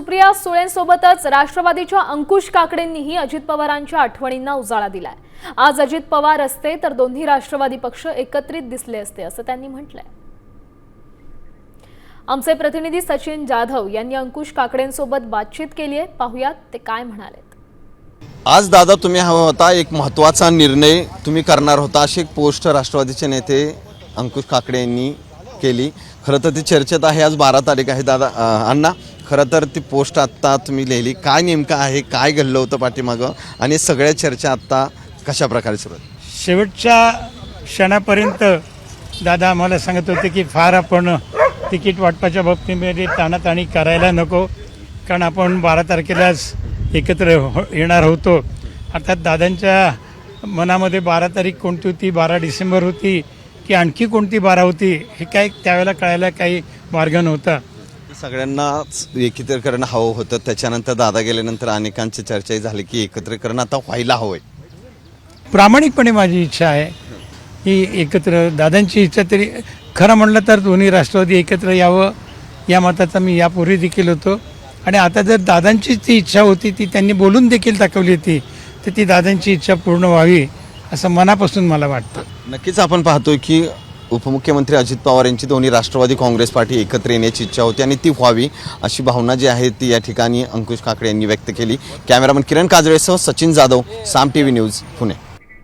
सुप्रिया सुळेंसोबतच राष्ट्रवादीच्या अंकुश काकडेंनीही अजित पवारांच्या आठवणींना उजाळा दिलाय। आज अजित पवार असते तर दोन्ही राष्ट्रवादी पक्ष एकत्रित दिसले असते असं त्यांनी म्हटलंय। आमचे प्रतिनिधी सचिन जाधव यांनी अंकुश काकडेंसोबत बातचीत केली आहे, पाहूयात ते काय म्हणाले। आज दादा तुम्ही हवा होता एक महत्त्वाचा निर्णय तुम्ही करणार होता अशी एक पोस्ट राष्ट्रवादीचे नेते अंकुश काकडे यांनी केली। खरं तर ती चर्चेत आहे। आज 12 तारीख आहे दादा अण्णा, खरं तर ती पोस्ट आत्ता तुम्ही लिहिली, काय नेमकं आहे, काय घडलं होतं पाठीमागं आणि सगळ्या चर्चा आत्ता कशा प्रकारे सुरू आहेत? शेवटच्या क्षणापर्यंत दादा आम्हाला सांगत होते की फार आपण तिकीट वाटपाच्या बाबतीमध्ये ताणाताणी करायला नको, कारण आपण 12 तारखेलाच एकत्र येणार होतो। अर्थात दादांच्या मनामध्ये 12 तारीख कोणती होती, 12 डिसेंबर होती की आणखी कोणती 12 होती हे काय त्यावेळेला कळायला काही मार्ग नव्हता। सगळ्यांनाच एकत्रीकरण हवं होतं, त्याच्यानंतर दादा गेल्यानंतर अनेकांची चर्चाही झाली की एकत्रीकरण आता व्हायला हवंय। प्रामाणिकपणे माझी इच्छा आहे की एकत्र, दादांची इच्छा तरी खरं म्हणलं तर दोन्ही राष्ट्रवादी एकत्र यावं या मताचा मी यापूर्वी देखील होतो आणि आता जर दादांची ती इच्छा होती ती त्यांनी बोलून देखील दाखवली होती तर ती दादांची इच्छा पूर्ण व्हावी असं मनापासून मला वाटतं। नक्कीच आपण पाहतोय की उपमुख्यमंत्री अजित पवार यांची दोन्ही राष्ट्रवादी काँग्रेस पार्टी एकत्र येण्याची इच्छा होती आणि ती व्हावी अशी भावना जी आहे ती या ठिकाणी अंकुश काकडे यांनी व्यक्त केली। कॅमेरामन किरण काजळेसह सचिन जाधव, साम टीव्ही न्यूज, पुणे।